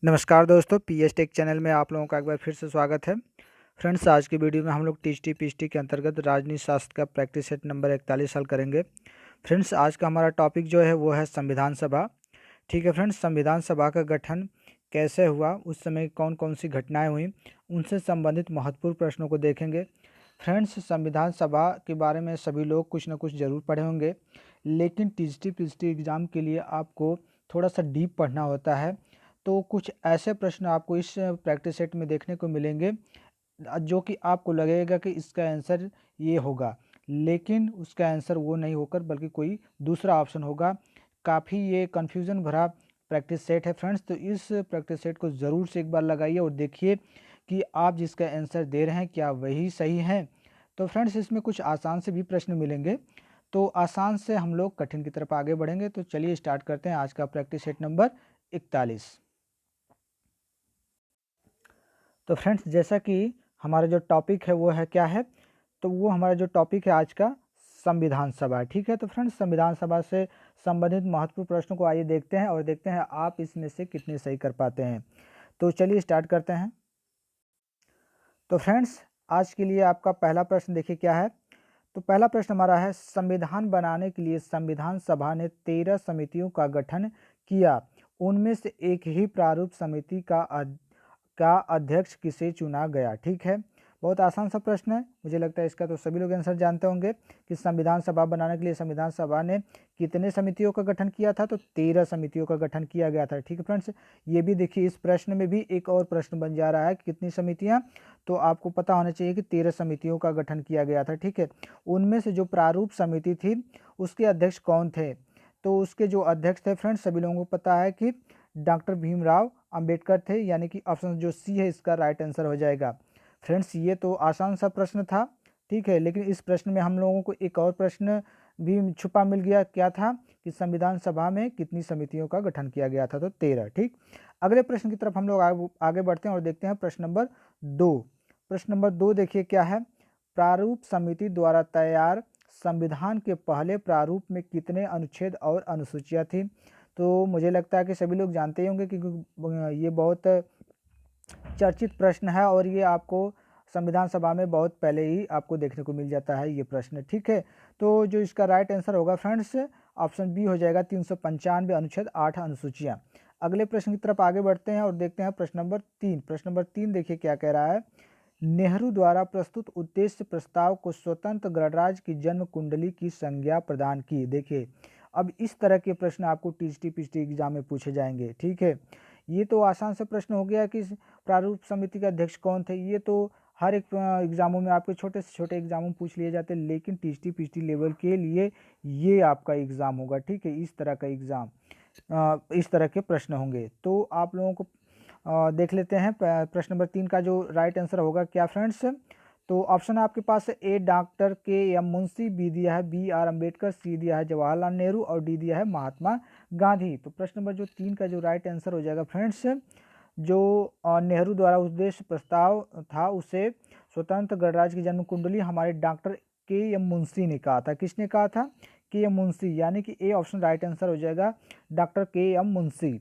नमस्कार दोस्तों, PS take channel में आप लोगों का एक बार फिर से स्वागत है। फ्रेंड्स, आज की वीडियो में हम लोग टीएसटी पीएसटी के अंतर्गत राजनीति शास्त्र का प्रैक्टिस सेट नंबर 41 हल करेंगे। फ्रेंड्स, आज का हमारा टॉपिक जो है वो है संविधान सभा। ठीक है फ्रेंड्स, संविधान सभा का गठन कैसे हुआ, उस समय कौन कौन सी घटनाएं हुई, उनसे संबंधित महत्वपूर्ण प्रश्नों को देखेंगे। फ्रेंड्स, संविधान सभा के बारे में सभी लोग कुछ ना कुछ ज़रूर पढ़े होंगे, लेकिन टीएसटी पीएसटी एग्ज़ाम के लिए आपको थोड़ा सा डीप पढ़ना होता है। तो कुछ ऐसे प्रश्न आपको इस प्रैक्टिस सेट में देखने को मिलेंगे जो कि आपको लगेगा कि इसका आंसर ये होगा, लेकिन उसका आंसर वो नहीं होकर बल्कि कोई दूसरा ऑप्शन होगा। काफ़ी ये कन्फ्यूज़न भरा प्रैक्टिस सेट है फ्रेंड्स, तो इस प्रैक्टिस सेट को ज़रूर से एक बार लगाइए और देखिए कि आप जिसका आंसर दे रहे हैं क्या वही सही है। तो फ्रेंड्स, इसमें कुछ आसान से भी प्रश्न मिलेंगे, तो आसान से हम लोग कठिन की तरफ आगे बढ़ेंगे। तो चलिए स्टार्ट करते हैं आज का प्रैक्टिस सेट नंबर 41। तो फ्रेंड्स, जैसा कि हमारा जो टॉपिक है वो है क्या है, तो वो हमारा जो टॉपिक है आज का संविधान सभा। ठीक है, तो फ्रेंड्स, संविधान सभा से संबंधित महत्वपूर्ण प्रश्नों को आइए देखते हैं और देखते हैं आप इसमें से कितने सही कर पाते हैं। तो चलिए स्टार्ट करते हैं। तो फ्रेंड्स, आज के लिए आपका पहला प्रश्न देखिए क्या है। तो पहला प्रश्न हमारा है, संविधान बनाने के लिए संविधान सभा ने 13 समितियों का गठन किया, उनमें से एक ही प्रारूप समिति का अध्यक्ष किसे चुना गया। ठीक है, बहुत आसान सा प्रश्न है, मुझे लगता है इसका तो सभी लोग आंसर जानते होंगे कि संविधान सभा बनाने के लिए संविधान सभा ने कितने समितियों का गठन किया था, तो 13 समितियों का गठन किया गया था। ठीक है फ्रेंड्स, ये भी देखिए इस प्रश्न में भी एक और प्रश्न बन जा रहा है कि कितनी समितियां, तो आपको पता होना चाहिए कि 13 समितियों का गठन किया गया था। ठीक है, उनमें से जो प्रारूप समिति थी उसके अध्यक्ष कौन थे, तो उसके जो अध्यक्ष थे फ्रेंड्स सभी लोगों को पता है कि डॉक्टर भीमराव अंबेडकर थे, यानी कि ऑप्शन जो सी है इसका राइट आंसर हो जाएगा। फ्रेंड्स, ये तो आसान सा प्रश्न था, ठीक है, लेकिन इस प्रश्न में हम लोगों को एक और प्रश्न भी छुपा मिल गया। क्या था कि संविधान सभा में कितनी समितियों का गठन किया गया था, तो 13। ठीक, अगले प्रश्न की तरफ हम लोग आगे बढ़ते हैं और देखते हैं प्रश्न नंबर 2। प्रश्न नंबर 2 देखिए क्या है, प्रारूप समिति द्वारा तैयार संविधान के पहले प्रारूप में कितने अनुच्छेद और अनुसूचियां थी। तो मुझे लगता है कि सभी लोग जानते ही होंगे क्योंकि ये बहुत चर्चित प्रश्न है और ये आपको संविधान सभा में बहुत पहले ही आपको देखने को मिल जाता है ये प्रश्न। ठीक है, तो जो इसका राइट आंसर होगा फ्रेंड्स ऑप्शन बी हो जाएगा, 395 अनुच्छेद 8 अनुसूचियां। अगले प्रश्न की तरफ आगे बढ़ते हैं और देखते हैं प्रश्न नंबर 3। प्रश्न नंबर 3 देखिए क्या कह रहा है, नेहरू द्वारा प्रस्तुत उद्देश्य प्रस्ताव को स्वतंत्र गणराज्य की जन्म कुंडली की संज्ञा प्रदान की। देखिए, अब इस तरह के प्रश्न आपको टीएसटी पीएसटी एग्जाम में पूछे जाएंगे। ठीक है, ये तो आसान से प्रश्न हो गया कि प्रारूप समिति के अध्यक्ष कौन थे, ये तो हर एक एग्जामों में आपके छोटे से छोटे एग्जामों में पूछ लिए जाते हैं, लेकिन टीएसटी पीएसटी लेवल के लिए ये आपका एग्जाम होगा। ठीक है, इस तरह का एग्जाम, इस तरह के प्रश्न होंगे। तो आप लोगों को देख लेते हैं प्रश्न नंबर 3 का जो राइट आंसर होगा क्या फ्रेंड्स। तो ऑप्शन आपके पास है, ए डॉक्टर के एम मुंशी, बी दिया है बी आर अम्बेडकर, सी दिया है जवाहरलाल नेहरू और डी दिया है महात्मा गांधी। तो प्रश्न नंबर जो 3 का जो राइट आंसर हो जाएगा फ्रेंड्स, जो नेहरू द्वारा उद्देश्य प्रस्ताव था उसे स्वतंत्र गणराज्य की जन्म कुंडली हमारे डॉक्टर के एम मुंशी ने कहा था। किसने कहा था, के एम मुंशी, यानी कि ए ऑप्शन राइट आंसर हो जाएगा, डॉक्टर के एम मुंशी।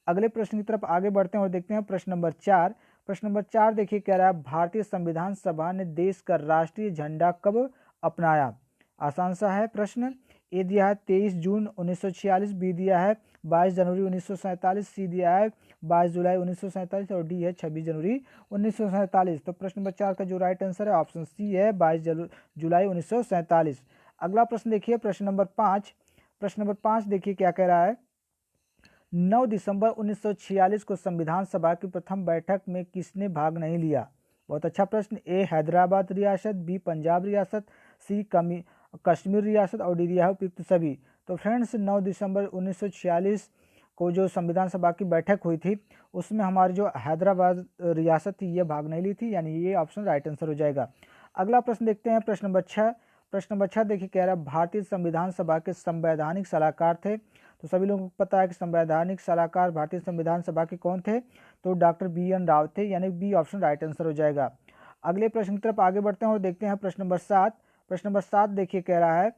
अगले प्रश्न की तरफ आगे बढ़ते हैं और देखते हैं प्रश्न नंबर 4। प्रश्न नंबर 4 देखिए कह रहा है, भारतीय संविधान सभा ने देश का राष्ट्रीय झंडा कब अपनाया। आसान सा है प्रश्न, ए दिया है 23 जून 1946, बी दिया है 22 जनवरी 1947, सी दिया है 22 जुलाई 1947 और डी है 26 जनवरी 1947। तो प्रश्न नंबर 4 का जो राइट आंसर है ऑप्शन सी है, 22 जुलाई 1947। अगला प्रश्न देखिए प्रश्न नंबर 5। प्रश्न नंबर 5 देखिए क्या कह रहा है, 9 दिसंबर 1946 को संविधान सभा की प्रथम बैठक में किसने भाग नहीं लिया। बहुत अच्छा प्रश्न, ए हैदराबाद रियासत, बी पंजाब रियासत, सी कश्मीर रियासत और डी दिया है उपयुक्त सभी। तो फ्रेंड्स, 9 दिसंबर 1946 को जो संविधान सभा की बैठक हुई थी उसमें हमारी जो हैदराबाद रियासत थी ये भाग नहीं ली थी, यानी ये ऑप्शन राइट आंसर हो जाएगा। अगला प्रश्न देखते हैं प्रश्न नंबर 6। प्रश्न नंबर 6 देखिए कह रहा है, भारतीय संविधान सभा के संवैधानिक सलाहकार थे। तो सभी लोगों को पता है कि संवैधानिक सलाहकार भारतीय संविधान सभा के कौन थे, तो डॉक्टर बी एन राव थे, यानी बी ऑप्शन राइट आंसर हो जाएगा। अगले प्रश्न की तरफ आगे बढ़ते हैं और देखते हैं प्रश्न नंबर 7। प्रश्न नंबर 7 देखिए कह रहा है,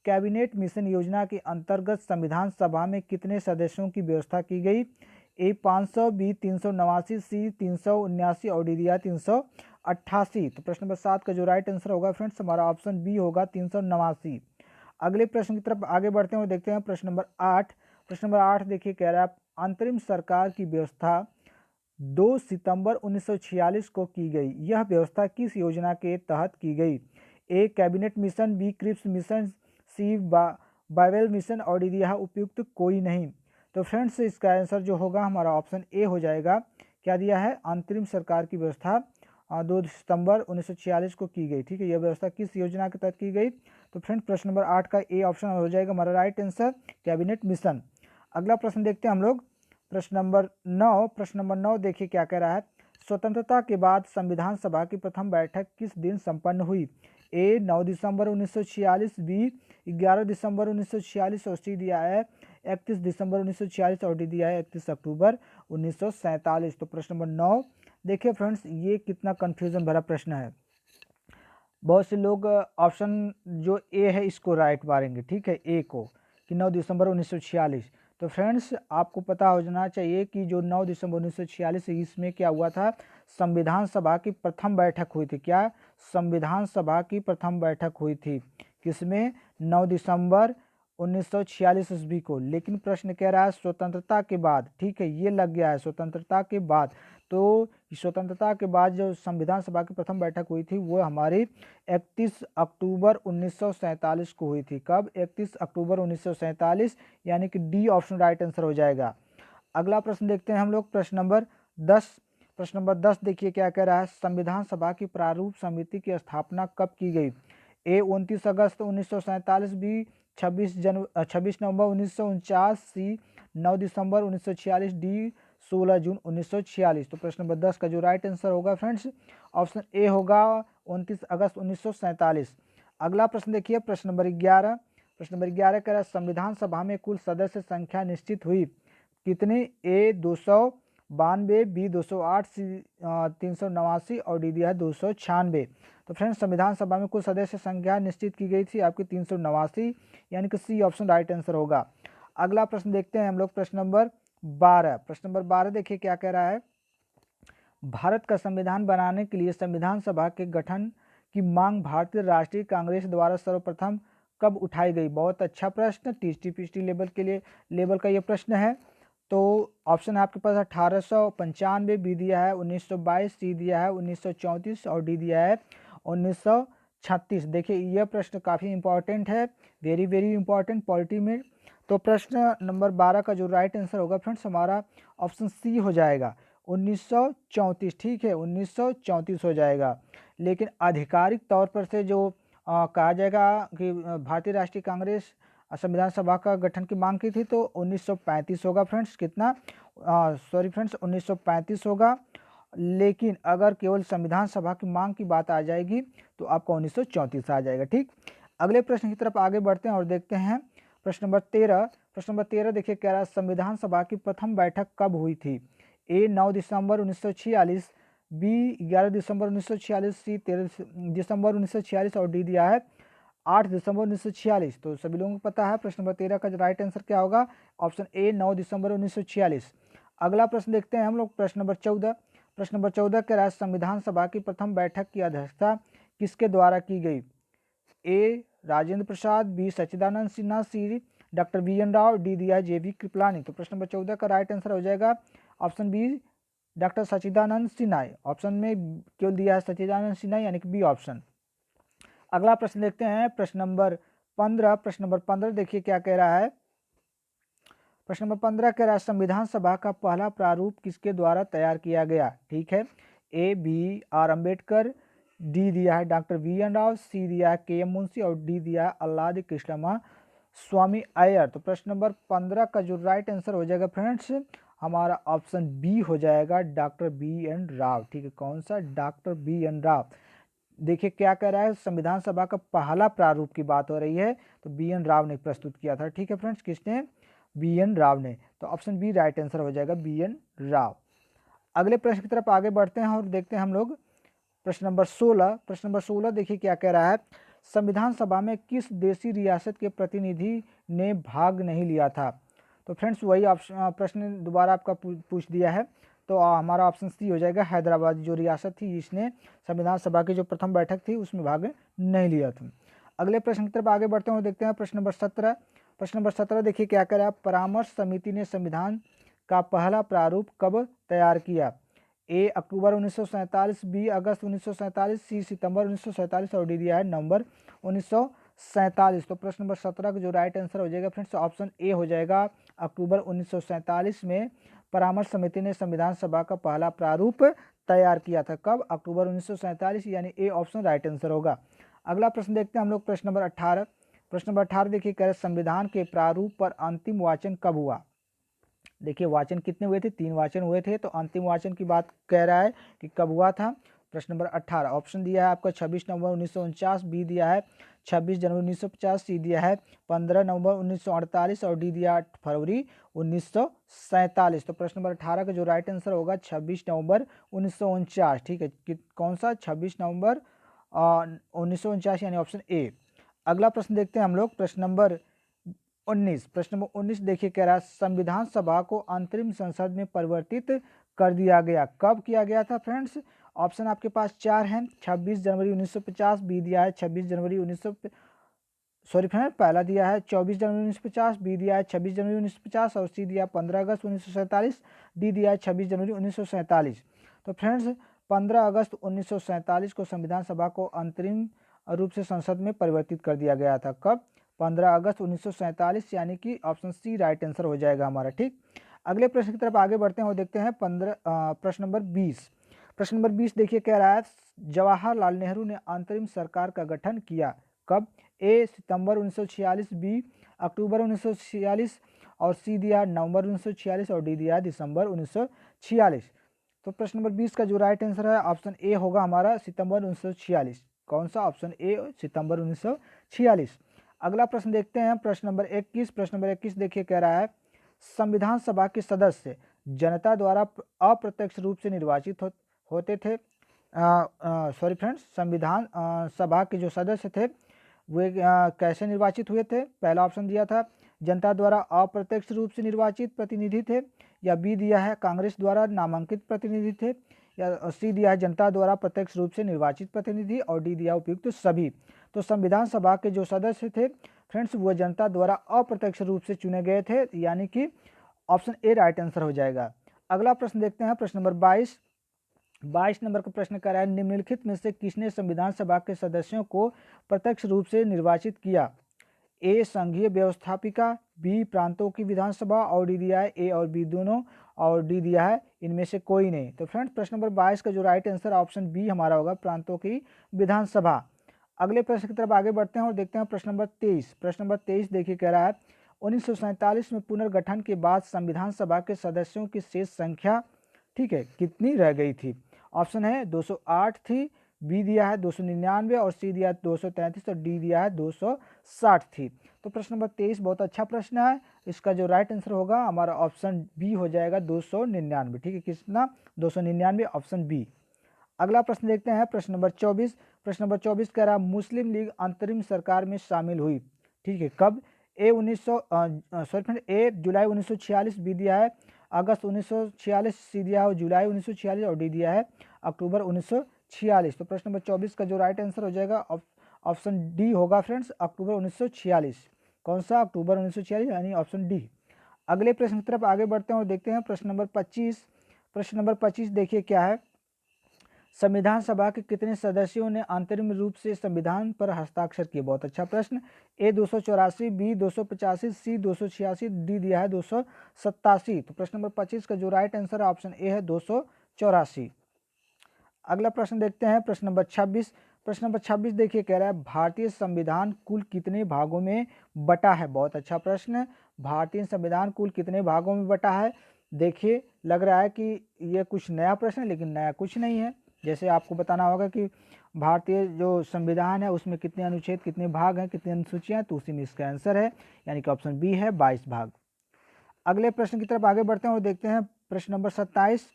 कैबिनेट मिशन योजना के अंतर्गत संविधान सभा में कितने सदस्यों की व्यवस्था की गई। ए 500, बी 389, सी 379 और डी दिया है 388। तो प्रश्न नंबर 7 का जो राइट आंसर होगा फ्रेंड्स हमारा ऑप्शन बी होगा 389। अगले प्रश्न की तरफ आगे बढ़ते हैं और देखते हैं प्रश्न नंबर 8। प्रश्न नंबर 8 देखिए कह रहा है अंतरिम सरकार की व्यवस्था 2 सितंबर 1946 को की गई। यह व्यवस्था किस योजना के तहत की गई? A cabinet mission, B Cripps mission, C Bible mission और डी दिया है उपयुक्त कोई नहीं। तो फ्रेंड्स इसका आंसर जो होगा हमारा ऑप्शन ए हो जाएगा। क्या दिया है? अंतरिम सरकार की व्यवस्था 2 सितंबर 1946 को की गई। ठीक है, यह व्यवस्था किस योजना के तहत की गई? तो फ्रेंड प्रश्न नंबर 8 का ए ऑप्शन हो जाएगा हमारा राइट आंसर, कैबिनेट मिशन। अगला प्रश्न देखते हैं हम लोग प्रश्न नंबर 9। प्रश्न नंबर 9 देखिए क्या कह रहा है स्वतंत्रता के बाद संविधान सभा की प्रथम बैठक किस दिन संपन्न हुई? ए 9 दिसंबर 1946, बी 11 दिसंबर 1946 और सी दिया है 31 दिसंबर 1946 और डी दिया है 31 अक्टूबर 1947। तो प्रश्न नंबर 9 देखिए फ्रेंड्स ये कितना कंफ्यूजन भरा प्रश्न है। बहुत से लोग ऑप्शन जो ए है इसको राइट मारेंगे, ठीक है, ए को कि 9 दिसंबर 1946। तो फ्रेंड्स आपको पता हो जाना चाहिए कि जो 9 दिसंबर 1946 इसमें क्या हुआ था, संविधान सभा की प्रथम बैठक हुई थी। क्या? संविधान सभा की प्रथम बैठक हुई थी किसमें? 9 दिसंबर 1946 ईस्वी को। लेकिन प्रश्न कह रहा है स्वतंत्रता के बाद, ठीक है, ये लग गया है स्वतंत्रता के बाद। तो स्वतंत्रता के बाद जो संविधान सभा की प्रथम बैठक हुई थी वो हमारी 31 अक्टूबर 1947 को हुई थी। कब? 31 अक्टूबर 1947, यानी कि डी ऑप्शन राइट आंसर हो जाएगा। अगला प्रश्न देखते हैं हम लोग प्रश्न नंबर 10। प्रश्न नंबर 10 देखिए क्या कह रहा है संविधान सभा की प्रारूप समिति की स्थापना कब की गई? ए 29 अगस्त 1947, बी 26 नवंबर 1949, सी 9 दिसंबर 1946, डी 16 जून 1946। तो प्रश्न नंबर 10 का जो राइट आंसर होगा फ्रेंड्स ऑप्शन ए होगा 29 अगस्त 1947। अगला प्रश्न देखिए प्रश्न नंबर 11। प्रश्न नंबर 11 कह रहा है संविधान सभा में कुल सदस्य संख्या निश्चित हुई कितने? ए 292, बी 208, सी 389 और डी दिया है 296। तो फ्रेंड्स संविधान सभा में कुल सदस्य संख्या निश्चित की गई थी आपकी 389, यानी कि सी ऑप्शन राइट आंसर होगा। अगला प्रश्न देखते हैं हम लोग प्रश्न नंबर 12। प्रश्न नंबर 12 देखिए क्या कह रहा है भारत का संविधान बनाने के लिए संविधान सभा के गठन की मांग भारतीय राष्ट्रीय कांग्रेस द्वारा सर्वप्रथम कब उठाई गई? बहुत अच्छा प्रश्न, टीएसटी पीएचडी लेवल का ये प्रश्न है। तो ऑप्शन है आपके पास 1895, बी दिया है 1922, सी दिया है 1934 और डी दिया है 1936। देखिए यह प्रश्न काफ़ी इंपॉर्टेंट है, वेरी वेरी इंपॉर्टेंट पॉलिटी में। तो प्रश्न नंबर 12 का जो राइट आंसर होगा फ्रेंड्स हमारा ऑप्शन सी हो जाएगा 1934। ठीक है, 1934 हो जाएगा। लेकिन आधिकारिक तौर पर से जो कहा जाएगा कि भारतीय राष्ट्रीय कांग्रेस संविधान सभा का गठन की मांग की थी तो 1935 होगा फ्रेंड्स। कितना? सॉरी फ्रेंड्स 1935 होगा। लेकिन अगर केवल संविधान सभा की मांग की बात आ जाएगी तो आपका 1934 आ जाएगा। ठीक, अगले प्रश्न की तरफ आगे बढ़ते हैं और देखते हैं प्रश्न नंबर 13। प्रश्न नंबर 13 देखिए कह रहा है संविधान सभा की प्रथम बैठक कब हुई थी? ए 9 दिसंबर 1946, बी 11 दिसंबर 1946, सी 13 दिसंबर 1946 और डी दिया है 8 दिसंबर 1946। तो सभी लोगों को पता है प्रश्न नंबर 13 का राइट आंसर क्या होगा? ऑप्शन ए 9 दिसंबर 1946। अगला प्रश्न देखते हैं हम लोग प्रश्न नंबर 14। प्रश्न नंबर 14 कह रहा है संविधान सभा की प्रथम बैठक की अध्यक्षता किसके द्वारा की गई? ए राजेंद्र प्रसाद, बी सच्चिदानंद सिन्हा, सी डॉक्टर वी.एन. राव, डी दिया है जे.बी. कृपलानी। तो प्रश्न नंबर 14 का राइट आंसर हो जाएगा ऑप्शन बी डॉक्टर सच्चिदानंद सिन्हा। ऑप्शन में केवल दिया है सच्चिदानंद सिन्हा, यानी कि बी ऑप्शन। अगला प्रश्न देखते हैं प्रश्न नंबर 15। प्रश्न नंबर 15 देखिए क्या कह रहा है प्रश्न नंबर 15 कह रहा है संविधान सभा का पहला प्रारूप किसके द्वारा तैयार किया गया? ठीक है, A B R Ambedkar, D दिया है डॉक्टर वी.एन. राव, सी दिया है के.एम. मुंशी और डी दिया है अल्लादी कृष्णमा स्वामी अय्यर। तो प्रश्न नंबर 15 का जो राइट आंसर हो जाएगा फ्रेंड्स हमारा ऑप्शन बी हो जाएगा डॉक्टर बी.एन. राव। ठीक है, कौन सा? Doctor B N. राव। देखिए क्या कह रहा है संविधान सभा का पहला प्रारूप की बात हो रही है तो बी.एन. राव ने प्रस्तुत किया था। ठीक है फ्रेंड्स, किसने? बी.एन. राव ने। तो ऑप्शन बी राइट आंसर हो जाएगा बी.एन. राव। अगले प्रश्न की तरफ आगे बढ़ते हैं और देखते हैं हम लोग प्रश्न नंबर 16। प्रश्न नंबर 16 देखिए क्या कह रहा है संविधान सभा में किस देशी रियासत के प्रतिनिधि ने भाग नहीं लिया था? तो फ्रेंड्स वही ऑप्शन प्रश्न दोबारा आपका पूछ दिया है। तो हमारा ऑप्शन सी हो जाएगा, हैदराबाद जो रियासत थी जिसने संविधान सभा की जो प्रथम बैठक थी उसमें भाग नहीं लिया था। अगले प्रश्न की तरफ आगे बढ़ते हैं और देखते हैं प्रश्न नंबर 17। प्रश्न नंबर 17 देखिए क्या करें आप, परामर्श समिति ने संविधान का पहला प्रारूप कब तैयार किया? ए अक्टूबर 1947, बी अगस्त 1947, सी सितंबर 1947 और डी दिया है नवंबर 1947। तो प्रश्न नंबर 17 का जो राइट आंसर हो जाएगा फ्रेंड्स ऑप्शन ए हो जाएगा, अक्टूबर 1947 में परामर्श समिति ने संविधान सभा का पहला प्रारूप तैयार किया था। कब? अक्टूबर 1947, यानी ए ऑप्शन राइट आंसर होगा। अगला प्रश्न देखते हैं हम लोग प्रश्न नंबर 18। प्रश्न नंबर 18 देखिए कह रहे संविधान के प्रारूप पर अंतिम वाचन कब हुआ? देखिए वाचन कितने हुए थे? 3 वाचन हुए थे। तो अंतिम वाचन की बात कह रहा है कि कब हुआ था। प्रश्न नंबर 18 ऑप्शन दिया है आपका 26 नवंबर 1949, बी दिया है 26 जनवरी 1950, सी दिया है 15 नवंबर 1948 और डी दिया 8 फरवरी 1947। तो प्रश्न नंबर 18 का जो राइट आंसर होगा 26 नवंबर 1949। ठीक है, कौन सा? 26 नवंबर 1949 यानी ऑप्शन ए। अगला प्रश्न देखते हैं हम लोग प्रश्न नंबर 19। प्रश्न नंबर 19 देखिए कह रहा है संविधान सभा को अंतरिम संसद में परिवर्तित कर दिया गया। कब किया गया था फ्रेंड्स? ऑप्शन आपके पास 4 हैं, 26 जनवरी 1950, बी दिया है 26 जनवरी 19 सॉरी फ्रेंड पहला दिया है 24 जनवरी 1950, बी दिया है 26 जनवरी 1950 और सी दिया 15 अगस्त 1947, डी दिया है 26 जनवरी 1947। तो फ्रेंड्स 15 अगस्त 1947 को संविधान सभा को अंतरिम रूप से संसद में परिवर्तित कर दिया गया था। कब? 15 अगस्त 1947, यानी कि ऑप्शन सी राइट आंसर हो जाएगा हमारा। ठीक, अगले प्रश्न की तरफ आगे बढ़ते हैं और देखते हैं प्रश्न नंबर 20। प्रश्न नंबर 20 देखिए कह रहा है जवाहरलाल नेहरू ने अंतरिम सरकार का गठन किया। कब? ए सितंबर 1946, बी अक्टूबर 1946 और सी दिया नवंबर 1946 और डी दिया दिसंबर 1946। तो प्रश्न नंबर 20 का जो राइट आंसर है ऑप्शन ए होगा हमारा, सितंबर 1946। कौन सा? ऑप्शन ए, सितंबर 1946। अगला प्रश्न देखते हैं प्रश्न नंबर 21। प्रश्न नंबर 21 देखिए कह रहा है संविधान सभा के सदस्य जनता द्वारा अप्रत्यक्ष रूप से निर्वाचित होते थे। सॉरी फ्रेंड्स, संविधान सभा के जो सदस्य थे वे कैसे निर्वाचित हुए थे? पहला ऑप्शन दिया था जनता द्वारा अप्रत्यक्ष रूप से निर्वाचित प्रतिनिधि थे, या बी दिया है कांग्रेस द्वारा नामांकित प्रतिनिधि थे, या सी दिया है जनता द्वारा प्रत्यक्ष रूप से निर्वाचित प्रतिनिधि और डी दिया उपयुक्त सभी। तो संविधान सभा के जो सदस्य थे फ्रेंड्स वो जनता द्वारा अप्रत्यक्ष रूप से चुने गए थे, यानी कि ऑप्शन ए राइट आंसर हो जाएगा। अगला प्रश्न देखते हैं प्रश्न नंबर 22। 22 नंबर का प्रश्न कर रहा है निम्नलिखित में से किसने संविधान सभा के सदस्यों को प्रत्यक्ष रूप से निर्वाचित किया? ए संघीय व्यवस्थापिका, बी प्रांतों की विधानसभा और डी दिया है ए और बी दोनों और डी दिया है इनमें से कोई नहीं। तो फ्रेंड्स प्रश्न नंबर 22 का जो राइट आंसर ऑप्शन बी हमारा होगा, प्रांतों की विधानसभा। अगले प्रश्न की तरफ आगे बढ़ते हैं और देखते हैं प्रश्न नंबर 23। प्रश्न नंबर 23 देखिए कह रहा है 1947 में पुनर्गठन के बाद संविधान सभा के सदस्यों की शेष संख्या, ठीक है, कितनी रह गई थी? ऑप्शन है 208 थी, बी दिया है 299 और सी दिया है 233 और डी दिया है 260 थी। तो प्रश्न नंबर 23 बहुत अच्छा प्रश्न है। इसका जो राइट आंसर होगा हमारा ऑप्शन बी हो जाएगा 299। ठीक है, कितना? 299, ऑप्शन बी। अगला प्रश्न देखते हैं प्रश्न नंबर 24। प्रश्न नंबर 24 कह रहा है मुस्लिम लीग अंतरिम सरकार में शामिल हुई। ठीक है, कब? ए जुलाई 1946, बी दिया है अगस्त 1946, सी दिया है जुलाई 1946 और डी दिया है अक्टूबर 1946। तो प्रश्न नंबर 24 का जो राइट आंसर हो जाएगा ऑप्शन डी होगा फ्रेंड्स, अक्टूबर 1946। कौन सा? अक्टूबर 1946, यानी ऑप्शन डी। अगले प्रश्न की तरफ आगे बढ़ते हैं और देखते हैं प्रश्न नंबर 25। प्रश्न नंबर 25 देखिए क्या है, संविधान सभा के कितने सदस्यों ने अंतरिम रूप से संविधान पर हस्ताक्षर किए? बहुत अच्छा प्रश्न। ए 284, बी 285, सी 286, डी दिया है 287। तो प्रश्न नंबर 25 का जो राइट आंसर है ऑप्शन ए है 284। अगला प्रश्न देखते हैं प्रश्न नंबर 26। प्रश्न नंबर 26 देखिए कह रहा है भारतीय संविधान कुल कितने भागों में बटा है? बहुत अच्छा प्रश्न। भारतीय संविधान कुल कितने भागों में बटा है? देखिए लग रहा है कि यह कुछ नया प्रश्न है, लेकिन नया कुछ नहीं है। जैसे आपको बताना होगा कि भारतीय जो संविधान है उसमें कितने अनुच्छेद, कितने भाग हैं, कितनी अनुसूचियां, तो उसी में इसका आंसर है, यानी कि ऑप्शन बी है 22 भाग। अगले प्रश्न की तरफ आगे बढ़ते हैं और देखते हैं प्रश्न नंबर 27।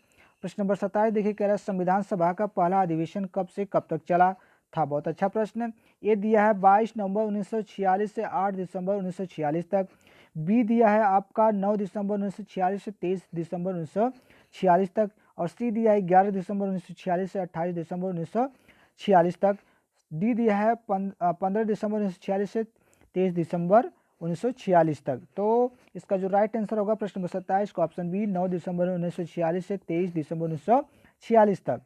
प्रश्न नंबर 27 देखिए कह रहा है संविधान सभा का पहला अधिवेशन कब से कब तक चला था? बहुत अच्छा प्रश्न। ये दिया है 22 नवंबर 1946 से 8 दिसंबर 1946 तक, बी दिया है आपका 9 दिसंबर 1946 से 23 दिसंबर 1946 तक, और सी दिया है 11 दिसंबर 1946 से 28 दिसंबर 1946 तक। डी दिया है 15 दिसंबर 1946 से 23 दिसंबर 1946 तक। तो इसका जो राइट आंसर होगा प्रश्न नंबर 27 का ऑप्शन बी 9 दिसंबर 1946 से 23 दिसंबर 1946 तक।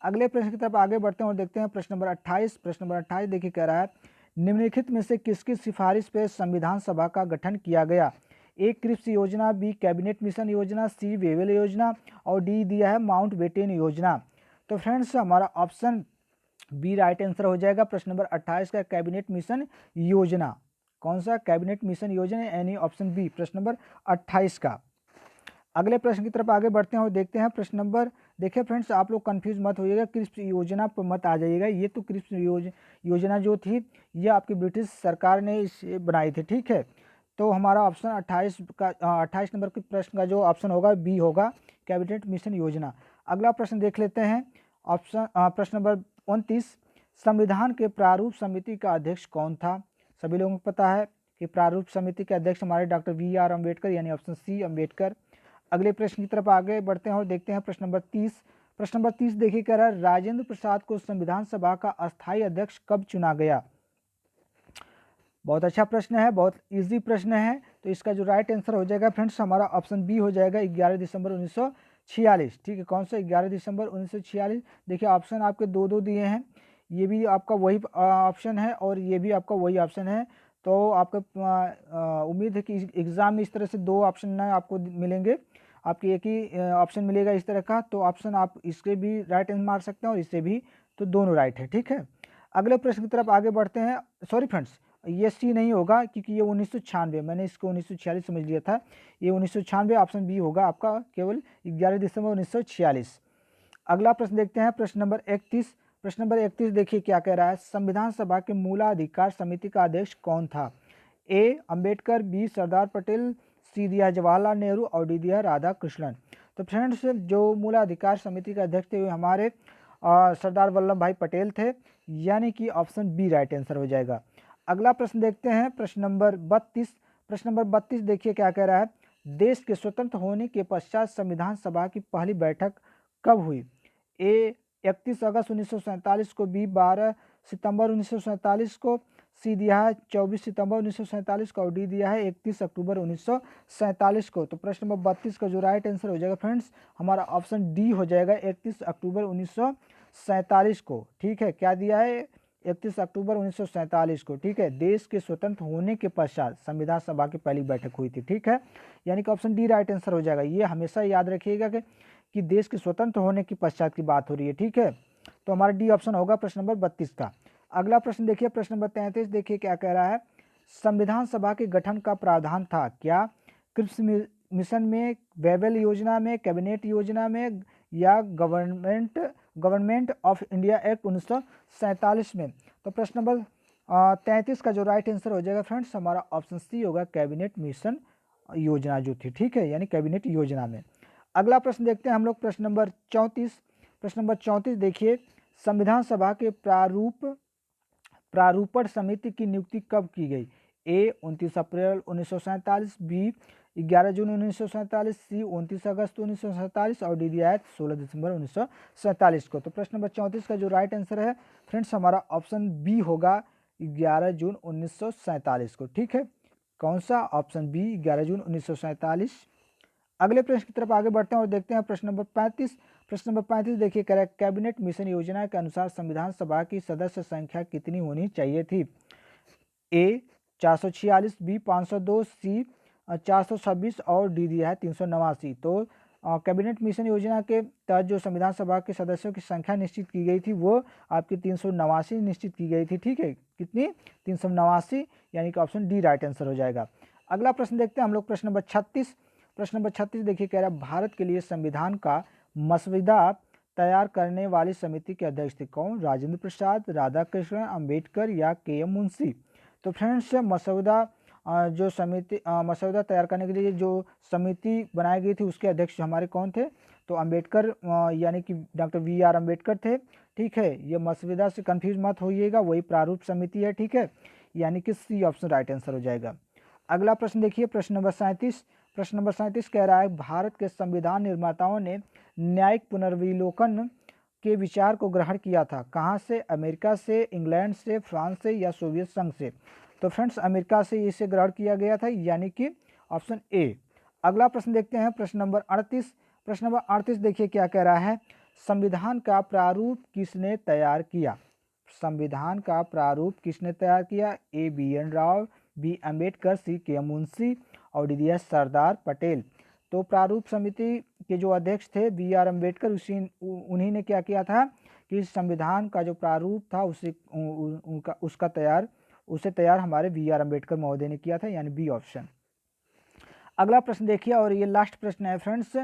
अगले प्रश्न की तरफ आगे बढ़ते हैं और देखते हैं प्रश्न नंबर 28। प्रश्न नंबर 28 देखिए कह रहा है निम्नलिखित में से किसकी सिफारिश पर संविधान सभा का गठन किया गया? ए क्रिप्स योजना, बी कैबिनेट मिशन योजना, सी वेवेल योजना और डी दिया है माउंट बेटेन योजना। तो फ्रेंड्स हमारा ऑप्शन बी राइट आंसर हो जाएगा प्रश्न नंबर 28 का कैबिनेट मिशन योजना। कौन सा कैबिनेट मिशन योजना? यानी ऑप्शन बी प्रश्न नंबर 28 का। अगले प्रश्न की तरफ आगे बढ़ते हैं और देखते हैं प्रश्न नंबर, देखिए फ्रेंड्स आप लोग कंफ्यूज मत होइएगा, क्रिप्स योजना पर मत आ जाइएगा। ये तो क्रिप्स योजना जो थी ये आपकी ब्रिटिश सरकार ने इसे बनाई थी, ठीक है। तो हमारा ऑप्शन 28 का 28 नंबर के प्रश्न का जो ऑप्शन होगा बी होगा कैबिनेट मिशन योजना। अगला प्रश्न देख लेते हैं ऑप्शन प्रश्न नंबर 29। संविधान के प्रारूप समिति का अध्यक्ष कौन था? सभी लोगों को पता है कि प्रारूप समिति के अध्यक्ष हमारे डॉक्टर वी.आर. अम्बेडकर यानी ऑप्शन सी अम्बेडकर। अगले प्रश्न की तरफ आगे बढ़ते हैं और देखते हैं प्रश्न नंबर 30। प्रश्न नंबर 30 देखिए कह रहा है राजेंद्र प्रसाद को संविधान सभा का अस्थायी अध्यक्ष कब चुना गया? बहुत अच्छा प्रश्न है, बहुत इजी प्रश्न है। तो इसका जो राइट आंसर हो जाएगा फ्रेंड्स हमारा ऑप्शन बी हो जाएगा 11 दिसंबर 1946। ठीक है, कौन सा 11 दिसंबर 1946? देखिए ऑप्शन आपके दो दो दिए हैं, ये भी आपका वही ऑप्शन है और ये भी आपका वही ऑप्शन है। तो आपका उम्मीद है कि एग्जाम में इस तरह से दो ऑप्शन ना आपको मिलेंगे, आपकी एक ही ऑप्शन मिलेगा इस तरह का। तो ऑप्शन आप इसके भी राइट आंसर मार सकते हैं और इससे भी, तो दोनों राइट है। ठीक है, अगले प्रश्न की तरफ आगे बढ़ते हैं। सॉरी फ्रेंड्स, ये सी नहीं होगा क्योंकि ये 1996, मैंने इसको 1946 समझ लिया था, ये 1996 ऑप्शन बी होगा आपका केवल 11 दिसंबर 1946। अगला प्रश्न देखते हैं प्रश्न नंबर 31। प्रश्न नंबर 31 देखिए क्या कह रहा है संविधान सभा के मूलाधिकार समिति का अध्यक्ष कौन था? ए अंबेडकर, बी सरदार पटेल, सी दिया जवाहरलाल नेहरू और डी दिया राधा कृष्णन। तो फ्रेंड्स जो मूलाधिकार समिति के अध्यक्ष थे वो हमारे सरदार वल्लभ भाई पटेल थे, यानी कि ऑप्शन बी राइट आंसर हो जाएगा। अगला प्रश्न देखते हैं प्रश्न नंबर 32। प्रश्न नंबर 32 देखिए क्या कह रहा है देश के स्वतंत्र होने के पश्चात संविधान सभा की पहली बैठक कब हुई? ए 31 अगस्त 1947 को, बी 12 सितंबर 1947 को, सी दिया है 24 सितंबर 1947 को और डी दिया है 31 अक्टूबर 1947 को। तो प्रश्न नंबर 32 का जो राइट आंसर हो जाएगा फ्रेंड्स हमारा ऑप्शन डी हो जाएगा 31 अक्टूबर 1947 को। ठीक है, क्या दिया है 31 अक्टूबर 1947 को। ठीक है, देश के स्वतंत्र होने के पश्चात संविधान सभा की पहली बैठक हुई थी। ठीक है, यानी कि ऑप्शन डी राइट आंसर हो जाएगा। ये हमेशा याद रखिएगा कि देश के स्वतंत्र होने के पश्चात की बात हो रही है। ठीक है, तो हमारा डी ऑप्शन होगा प्रश्न नंबर 32 का। अगला प्रश्न देखिए प्रश्न नंबर 33 देखिए क्या कह रहा है संविधान सभा के गठन का प्रावधान था क्या? क्रिप्स मिशन में, वेवेल योजना में, कैबिनेट योजना में या गवर्नमेंट ऑफ इंडिया एक्ट 1947 में? तो प्रश्न नंबर 33 का जो राइट आंसर हो जाएगा फ्रेंड्स हमारा ऑप्शन सी होगा कैबिनेट मिशन योजना जो थी। ठीक है, यानी कैबिनेट योजना में। अगला प्रश्न देखते हैं हम लोग प्रश्न नंबर 34। प्रश्न नंबर 34 देखिए संविधान सभा के प्रारूपण समिति की नियुक्ति कब की गई? ए 29 अप्रैल 1947, बी 11 जून 1947, सी 29 अगस्त 1947 और डी दिया है 16 दिसंबर 1947 को। तो प्रश्न नंबर 34 का जो राइट आंसर है फ्रेंड्स हमारा ऑप्शन बी होगा 11 जून 1947 को। ठीक है, कौन सा? ऑप्शन बी 11 जून 1947। अगले प्रश्न की तरफ आगे बढ़ते हैं और देखते हैं प्रश्न नंबर 35। प्रश्न नंबर 35 देखिए कह रहा है कैबिनेट मिशन योजना के अनुसार संविधान सभा की सदस्य संख्या कितनी होनी चाहिए थी? ए 446, बी 502, सी 426 और डी दिया है 389। तो कैबिनेट मिशन योजना के तहत जो संविधान सभा के सदस्यों की संख्या निश्चित की गई थी वो आपकी 389 निश्चित की गई थी। ठीक है, कितनी? 389, यानी कि ऑप्शन डी राइट आंसर हो जाएगा। अगला प्रश्न देखते हैं हम लोग प्रश्न नंबर 36। प्रश्न नंबर 36 देखिए कह रहा है भारत के लिए संविधान का मसौदा तैयार करने वाली समिति के अध्यक्ष थे कौन? राजेंद्र प्रसाद, राधा कृष्णन, अम्बेडकर या के.एम. मुंशी। तो फ्रेंड्स मसौदा जो समिति मसौदा तैयार करने के लिए जो समिति बनाई गई थी उसके अध्यक्ष हमारे कौन थे? तो अम्बेडकर यानी कि डॉक्टर वी.आर. अम्बेडकर थे। ठीक है, ये मसौदा से कंफ्यूज मत होइएगा, वही प्रारूप समिति है। ठीक है, यानी कि सी ऑप्शन राइट आंसर हो जाएगा। अगला प्रश्न देखिए, प्रश्न नंबर 37। प्रश्न नंबर 37 कह रहा है, भारत के संविधान निर्माताओं ने न्यायिक पुनर्विलोकन के विचार को ग्रहण किया था, कहाँ से? अमेरिका से, इंग्लैंड से, फ्रांस से या सोवियत संघ से? तो फ्रेंड्स अमेरिका से इसे ग्रहण किया गया था, यानी कि ऑप्शन ए। अगला प्रश्न देखते हैं, प्रश्न नंबर 38। प्रश्न नंबर 38 देखिए क्या कह रहा है, संविधान का प्रारूप किसने तैयार किया? संविधान का प्रारूप किसने तैयार किया? A B N Rao, B Ambedkar, C K Munshi और डी एस सरदार पटेल। तो प्रारूप समिति के जो अध्यक्ष थे बी आर अम्बेडकर, उन्हीं ने क्या किया था कि संविधान का जो प्रारूप था उसे तैयार हमारे बी आर अम्बेडकर महोदय ने किया था, यानी बी ऑप्शन। अगला प्रश्न देखिए, और ये लास्ट प्रश्न है फ्रेंड्स,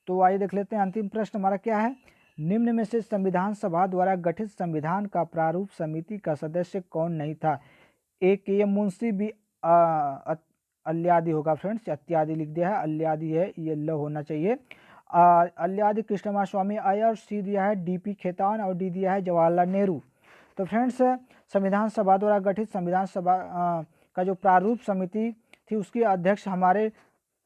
तो आइए देख लेते हैं अंतिम प्रश्न हमारा क्या है। निम्न में से संविधान सभा द्वारा गठित संविधान का प्रारूप समिति का सदस्य कौन नहीं था? ए के एम मुंशी, बी अल्यादी होगा फ्रेंड्स, अत्यादि लिख दिया है, अल्यादी है, ये ल होना चाहिए। अल्यादी कृष्णमा स्वामी अय्यर, सी दिया है डी पी खेतान और डी दिया है जवाहरलाल नेहरू। तो फ्रेंड्स संविधान सभा द्वारा गठित संविधान सभा का जो प्रारूप समिति थी उसके अध्यक्ष हमारे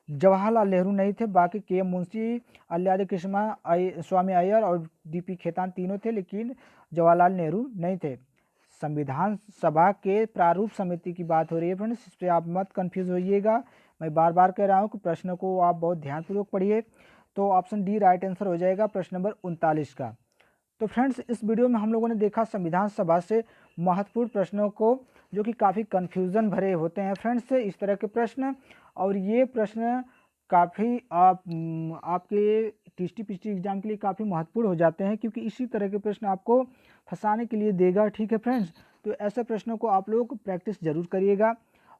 जवाहरलाल नेहरू नहीं थे, बाकी के एम मुंशी, अल्यादी कृष्णमा स्वामी अय्यर और डी पी खेतान तीनों थे, लेकिन जवाहरलाल नेहरू नहीं थे। संविधान सभा के प्रारूप समिति की बात हो रही है फ्रेंड्स, इस पर आप मत कंफ्यूज होइएगा। मैं बार बार कह रहा हूँ कि प्रश्न को आप बहुत ध्यानपूर्वक पढ़िए। तो ऑप्शन डी राइट आंसर हो जाएगा प्रश्न नंबर 39 का। तो फ्रेंड्स इस वीडियो में हम लोगों ने देखा संविधान सभा से महत्वपूर्ण प्रश्नों को, जो कि काफ़ी कन्फ्यूज़न भरे होते हैं फ्रेंड्स इस तरह के प्रश्न, और ये प्रश्न काफ़ी आपके टीएसटी पीटी एग्जाम के लिए काफ़ी महत्वपूर्ण हो जाते हैं, क्योंकि इसी तरह के प्रश्न आपको फंसाने के लिए देगा। ठीक है फ्रेंड्स, तो ऐसे प्रश्नों को आप लोग प्रैक्टिस जरूर करिएगा।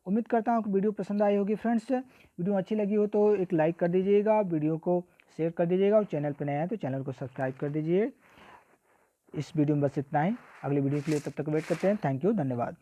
उम्मीद करता हूँ कि वीडियो पसंद आई होगी फ्रेंड्स। वीडियो अच्छी लगी हो तो एक लाइक कर दीजिएगा, वीडियो को शेयर कर दीजिएगा, और चैनल पर नए हैं तो चैनल को सब्सक्राइब कर दीजिए। इस वीडियो में बस इतना ही, अगली वीडियो के लिए तब तक वेट करते हैं। थैंक यू, धन्यवाद।